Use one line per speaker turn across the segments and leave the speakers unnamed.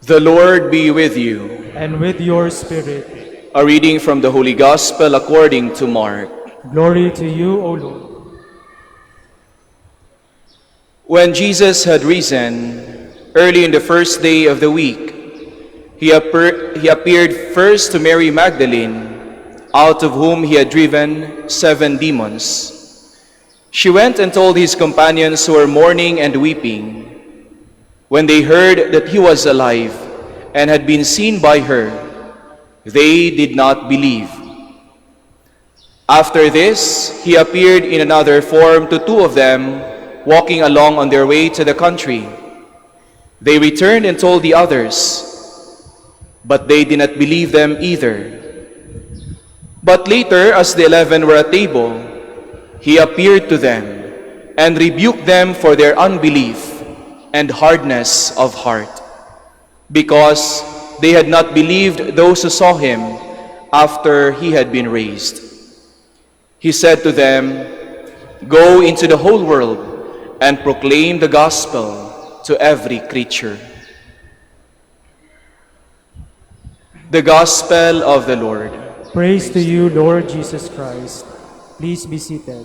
The Lord be with you.
and with your spirit.
A reading from the Holy Gospel according to Mark.
Glory to you, O Lord.
When Jesus had risen, early in the first day of the week, he appeared first to Mary Magdalene, out of whom he had driven 7 demons. She went and told his companions who were mourning and weeping. When they heard that he was alive and had been seen by her, they did not believe. After this, he appeared in another form to 2 of them, walking along on their way to the country. They returned and told the others, but they did not believe them either. But later, as the 11 were at table, he appeared to them and rebuked them for their unbelief and hardness of heart, because they had not believed those who saw him after he had been raised. He said to them, "Go into the whole world and proclaim the gospel to every creature." The Gospel of the Lord.
Praise to you, Lord Jesus Christ. Please be seated.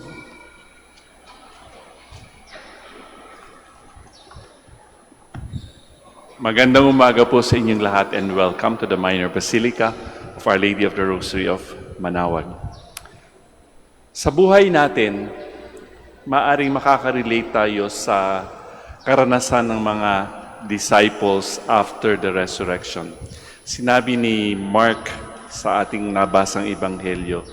Magandang umaga po sa inyong lahat and welcome to the Minor Basilica of Our Lady of the Rosary of Manaoag. Sa buhay natin, maaring makaka-relate tayo sa karanasan ng mga disciples after the resurrection. Sinabi ni Mark sa ating nabasang ebanghelyo,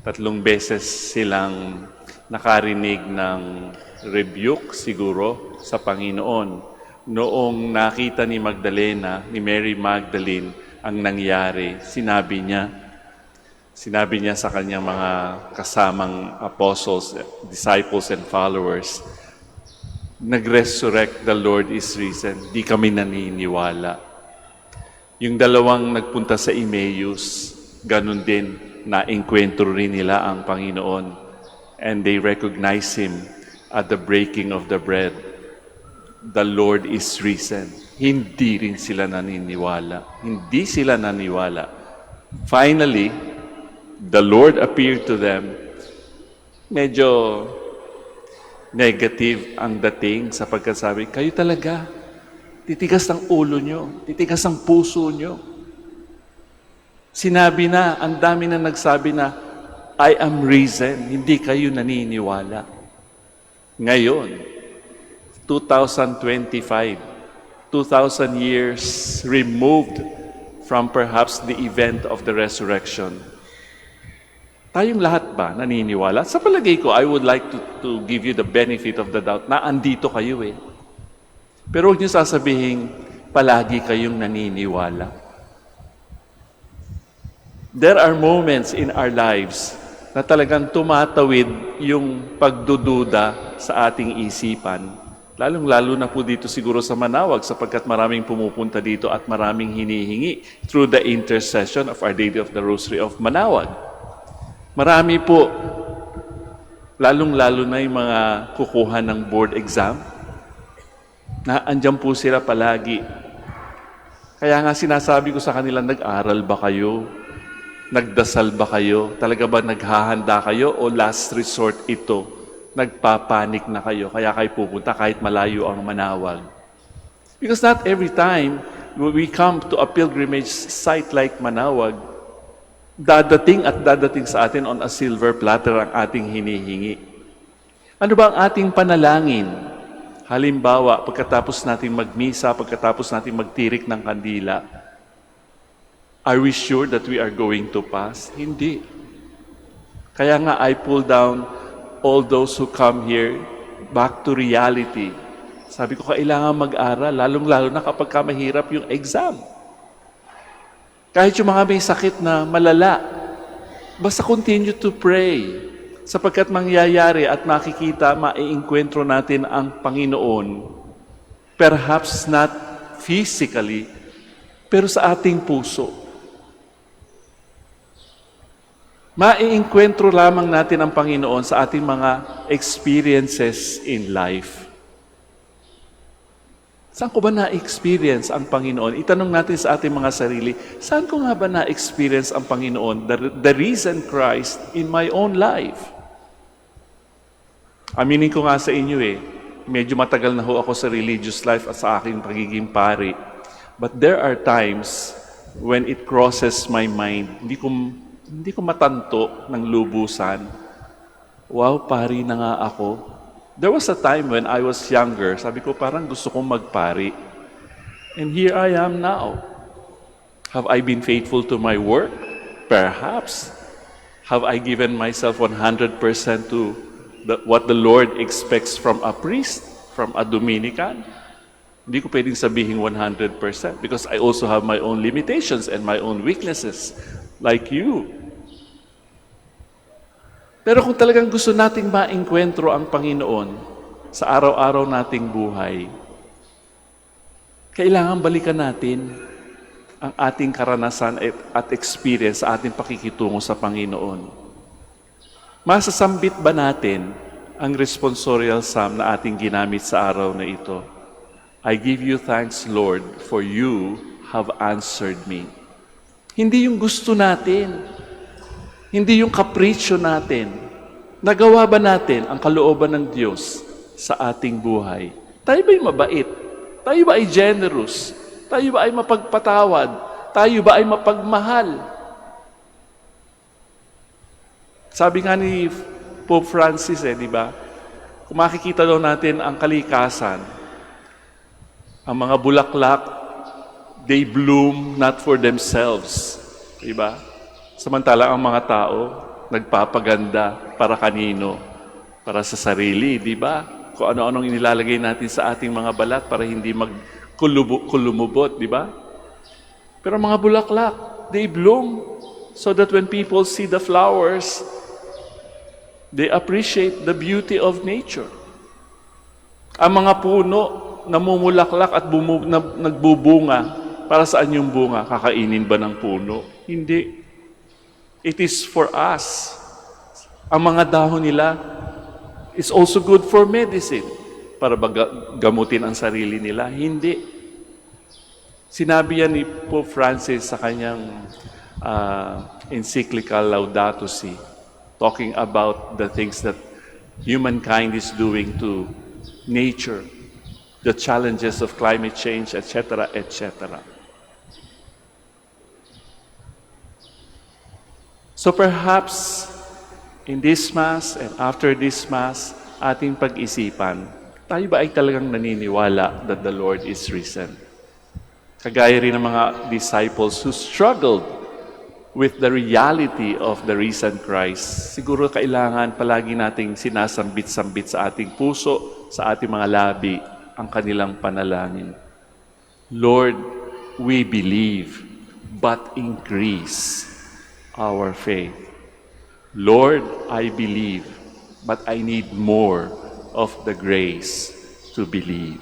3 beses silang nakarinig ng rebuke siguro sa Panginoon noong nakita ni Magdalena, ni Mary Magdalene, ang nangyari. Sinabi niya sa kanyang mga kasamang apostles, disciples and followers, "Nag-resurrect, the Lord is risen." Di kami naniniwala. Yung dalawang nagpunta sa Emmaus, ganun din, na-enkwentro rin nila ang Panginoon. And they recognize Him at the breaking of the bread. The Lord is risen. Hindi rin sila naniniwala. Hindi sila naniwala. Finally, the Lord appeared to them. Medyo negative ang dating sapagkat sabi, "Kayo talaga, titigas ng ulo nyo, titigas ng puso nyo." Sinabi na, ang dami na nagsabi na, "I am risen." Hindi kayo naniniwala. Ngayon, 2025, 2,000 years removed from perhaps the event of the resurrection. Tayong lahat ba naniniwala? Sa palagay ko, I would like to give you the benefit of the doubt na andito kayo eh. Pero huwag niyo sasabihin, palagi kayong naniniwala. There are moments in our lives na talagang tumatawid yung pagdududa sa ating isipan. Lalong-lalo na po dito siguro sa Manaoag sapagkat maraming pumupunta dito at maraming hinihingi through the intercession of Our Lady of the Rosary of Manaoag. Marami po, lalong-lalo na yung mga kukuha ng board exam, na andyan po sila palagi. Kaya nga sinasabi ko sa kanila, nag-aral ba kayo? Nagdasal ba kayo? Talaga ba naghahanda kayo o last resort ito? Nagpapanik na kayo, kaya kayo pupunta kahit malayo ang Manaoag. Because not every time we come to a pilgrimage site like Manaoag, dadating sa atin on a silver platter ang ating hinihingi. Ano ba ang ating panalangin? Halimbawa, pagkatapos natin magmisa, pagkatapos natin magtirik ng kandila, are we sure that we are going to pass? Hindi. Kaya nga, I pull down all those who come here back to reality. Sabi ko, kailangan mag-aral, lalong-lalo na kapag mahirap yung exam. Kahit yung mga may sakit na malala, basta continue to pray sapagkat mangyayari at makikita, maiengkwentro natin ang Panginoon. Perhaps not physically, pero sa ating puso. Maiengkwentro lamang natin ang Panginoon sa ating mga experiences in life. Saan ko ba na-experience ang Panginoon? Itanong natin sa ating mga sarili, saan ko nga ba na-experience ang Panginoon, the risen Christ in my own life? Aminin ko nga sa inyo medyo matagal na ho ako sa religious life at sa aking pagiging pari. But there are times when it crosses my mind, hindi ko matanto ng lubusan. Wow, pari na nga ako. There was a time when I was younger, sabi ko parang gusto kong magpari. And here I am now. Have I been faithful to my work? Perhaps. Have I given myself 100% to what the Lord expects from a priest, from a Dominican? Hindi ko pwedeng sabihin 100% because I also have my own limitations and my own weaknesses, like you. Pero kung talagang gusto nating ma-enkwentro ang Panginoon sa araw-araw nating buhay, kailangan balikan natin ang ating karanasan at experience sa ating pakikitungo sa Panginoon. Masasambit ba natin ang responsorial psalm na ating ginamit sa araw na ito? I give you thanks, Lord, for you have answered me. Hindi yung gusto natin. Hindi yung kapritsyo natin. Nagawa ba natin ang kalooban ng Diyos sa ating buhay? Tayo ba'y mabait? Tayo ba ay generous? Tayo ba ay mapagpatawad? Tayo ba ay mapagmahal? Sabi nga ni Pope Francis, di ba? Kung makikita daw natin ang kalikasan, ang mga bulaklak, they bloom not for themselves. Di ba? Samantala ang mga tao, nagpapaganda para kanino? Para sa sarili, di ba? Kung ano-anong inilalagay natin sa ating mga balat para hindi magkulumubot, di ba? Pero mga bulaklak, they bloom so that when people see the flowers, they appreciate the beauty of nature. Ang mga puno, namumulaklak at nagbubunga, para saan yung bunga? Kakainin ba ng puno? Hindi. It is for us. Ang mga dahon nila is also good for medicine. Para ba gamutin ang sarili nila? Hindi. Sinabi yan ni Pope Francis sa kanyang encyclical Laudato Si, talking about the things that humankind is doing to nature, the challenges of climate change, etc., etc. So perhaps, in this Mass and after this Mass, ating pag-isipan, tayo ba ay talagang naniniwala that the Lord is risen? Kagaya rin ng mga disciples who struggled with the reality of the risen Christ. Siguro kailangan palagi nating sinasambit-sambit sa ating puso, sa ating mga labi, ang kanilang panalangin. Lord, we believe, but increase our faith. Lord, I believe, but I need more of the grace to believe.